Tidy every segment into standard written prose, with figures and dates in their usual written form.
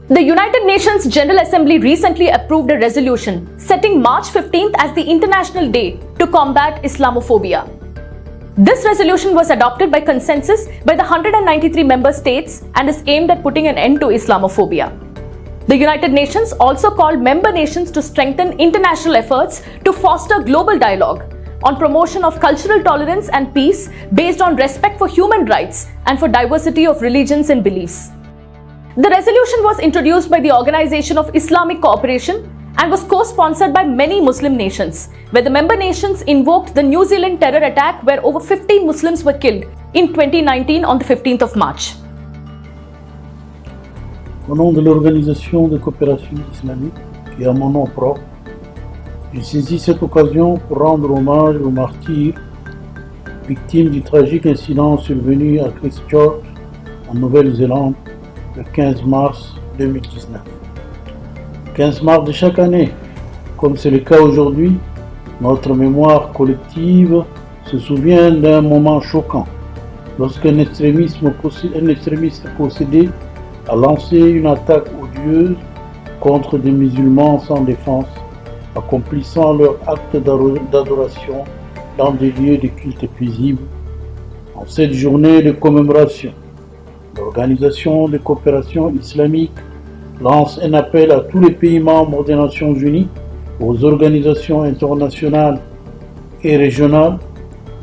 The United Nations General Assembly recently approved a resolution setting March 15th as the International Day to combat Islamophobia. This resolution was adopted by consensus by the 193 member states and is aimed at putting an end to Islamophobia. The United Nations also called member nations to strengthen international efforts to foster global dialogue on promotion of cultural tolerance and peace based on respect for human rights and for diversity of religions and beliefs. The resolution was introduced by the Organization of Islamic Cooperation and was co-sponsored by many Muslim nations, where the member nations invoked the New Zealand terror attack where over 15 Muslims were killed in 2019 on the 15th of March. Au nom de l'Organisation de coopération islamique et à mon nom propre, je saisis cette occasion pour rendre hommage aux martyrs victimes du tragique incident survenu à Christchurch, en Nouvelle-Zélande, le 15 mars 2019. Le 15 mars de chaque année, comme c'est le cas aujourd'hui, notre mémoire collective se souvient d'un moment choquant, lorsqu'un extrémiste possédé a lancé une attaque odieuse contre des musulmans sans défense, accomplissant leur acte d'adoration dans des lieux de culte paisibles. En cette journée de commémoration, l'Organisation de coopération islamique lance un appel à tous les pays membres des Nations Unies, aux organisations internationales et régionales,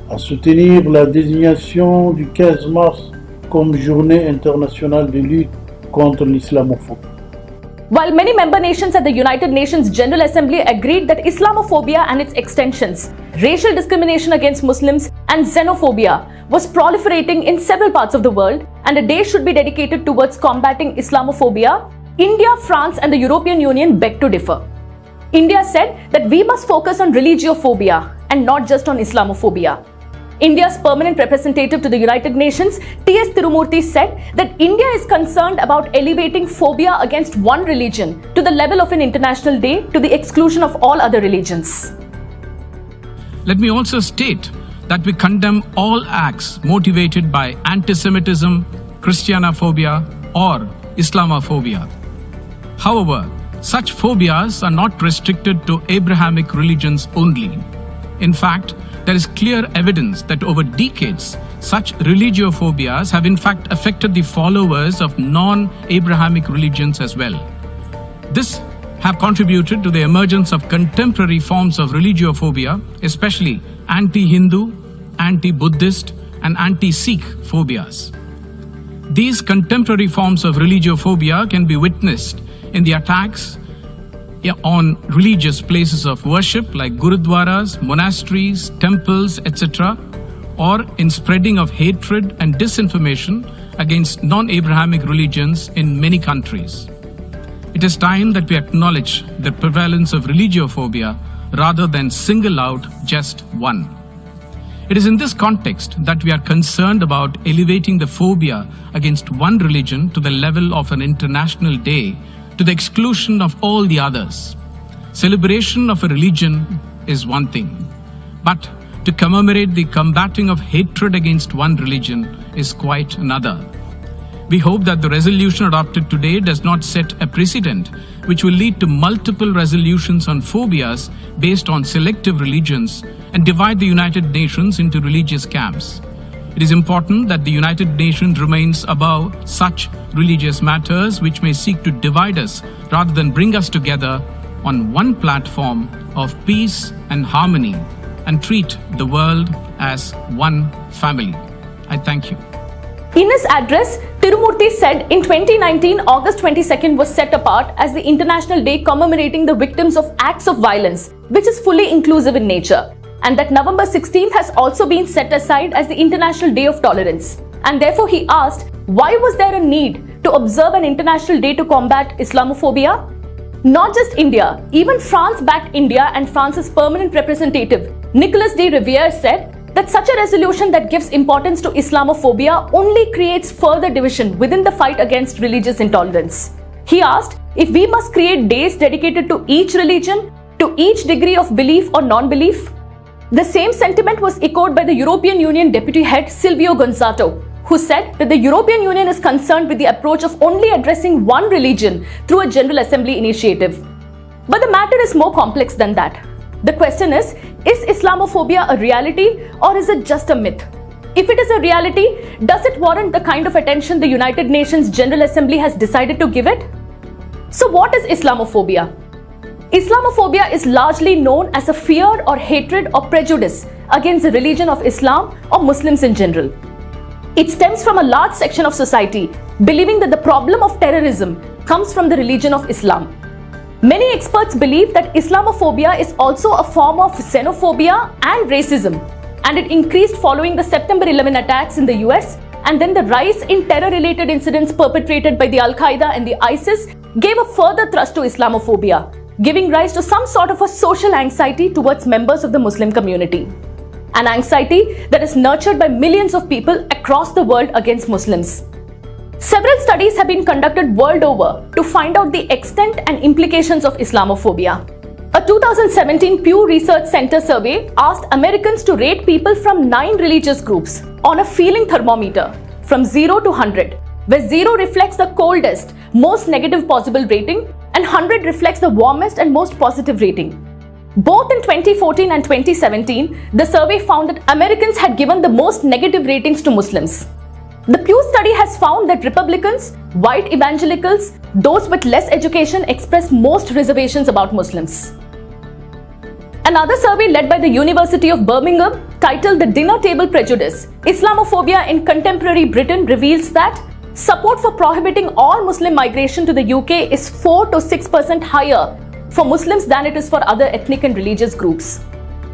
à soutenir la désignation du 15 mars comme journée internationale de lutte contre l'islamophobie. While many member nations at the United Nations General Assembly agreed that Islamophobia and its extensions, racial discrimination against Muslims and xenophobia was proliferating in several parts of the world and a day should be dedicated towards combating Islamophobia, India, France and the European Union begged to differ. India said that we must focus on religiophobia and not just on Islamophobia. India's permanent representative to the United Nations, T.S. Tirumurthy, said that India is concerned about elevating phobia against one religion to the level of an international day to the exclusion of all other religions. Let me also state that we condemn all acts motivated by anti-Semitism, Christianophobia or Islamophobia. However, such phobias are not restricted to Abrahamic religions only. In fact, there is clear evidence that over decades, such religiophobias have in fact affected the followers of non-Abrahamic religions as well. This have contributed to the emergence of contemporary forms of religiophobia, especially anti-Hindu, anti-Buddhist, and anti-Sikh phobias. These contemporary forms of religiophobia can be witnessed in the attacks on religious places of worship like gurudwaras, monasteries, temples, etc., or in spreading of hatred and disinformation against non-Abrahamic religions in many countries. It is time that we acknowledge the prevalence of religiophobia rather than single out just one. It is in this context that we are concerned about elevating the phobia against one religion to the level of an international day to the exclusion of all the others. Celebration of a religion is one thing, but to commemorate the combating of hatred against one religion is quite another. We hope that the resolution adopted today does not set a precedent which will lead to multiple resolutions on phobias based on selective religions and divide the United Nations into religious camps. It is important that the United Nations remains above such religious matters which may seek to divide us rather than bring us together on one platform of peace and harmony and treat the world as one family. I thank you. In his address, Tirumurthy said in 2019, August 22nd was set apart as the International Day commemorating the victims of acts of violence, which is fully inclusive in nature, and that November 16th has also been set aside as the International Day of Tolerance. And therefore he asked, why was there a need to observe an International Day to combat Islamophobia? Not just India, even France backed India, and France's permanent representative, Nicolas de Rivière, said that such a resolution that gives importance to Islamophobia only creates further division within the fight against religious intolerance. He asked if we must create days dedicated to each religion, to each degree of belief or non-belief. The same sentiment was echoed by the European Union Deputy Head Silvio Gonzato, who said that the European Union is concerned with the approach of only addressing one religion through a General Assembly initiative. But the matter is more complex than that. The question is Islamophobia a reality or is it just a myth? If it is a reality, does it warrant the kind of attention the United Nations General Assembly has decided to give it? So what is Islamophobia? Islamophobia is largely known as a fear or hatred or prejudice against the religion of Islam or Muslims in general. It stems from a large section of society believing that the problem of terrorism comes from the religion of Islam. Many experts believe that Islamophobia is also a form of xenophobia and racism, and it increased following the September 11 attacks in the US, and then the rise in terror-related incidents perpetrated by the Al-Qaeda and the ISIS gave a further thrust to Islamophobia, giving rise to some sort of a social anxiety towards members of the Muslim community. An anxiety that is nurtured by millions of people across the world against Muslims. Several studies have been conducted world over to find out the extent and implications of Islamophobia. A 2017 Pew Research Center survey asked Americans to rate people from 9 religious groups on a feeling thermometer from 0 to 100, where 0 reflects the coldest, most negative possible rating and 100 reflects the warmest and most positive rating. Both in 2014 and 2017, the survey found that Americans had given the most negative ratings to Muslims. The Pew study has found that Republicans, white evangelicals, those with less education express most reservations about Muslims. Another survey led by the University of Birmingham, titled The Dinner Table Prejudice, Islamophobia in Contemporary Britain, reveals that support for prohibiting all Muslim migration to the UK is 4 to 6% higher for Muslims than it is for other ethnic and religious groups.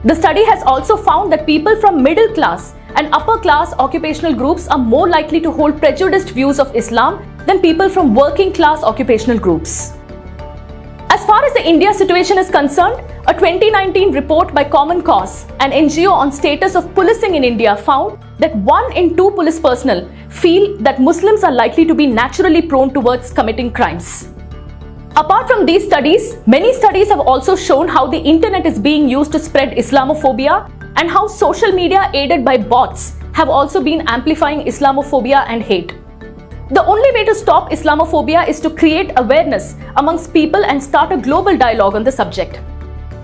The study has also found that people from middle class and upper class occupational groups are more likely to hold prejudiced views of Islam than people from working class occupational groups. As far as the India situation is concerned, a 2019 report by Common Cause, an NGO on status of policing in India, found that 1 in 2 police personnel feel that Muslims are likely to be naturally prone towards committing crimes. Apart from these studies, many studies have also shown how the internet is being used to spread Islamophobia and how social media aided by bots have also been amplifying Islamophobia and hate. The only way to stop Islamophobia is to create awareness amongst people and start a global dialogue on the subject.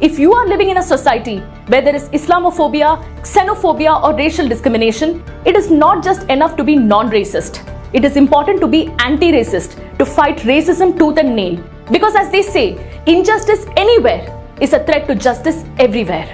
If you are living in a society where there is Islamophobia, xenophobia or racial discrimination, it is not just enough to be non-racist. It is important to be anti-racist, to fight racism tooth and nail. Because as they say, injustice anywhere is a threat to justice everywhere.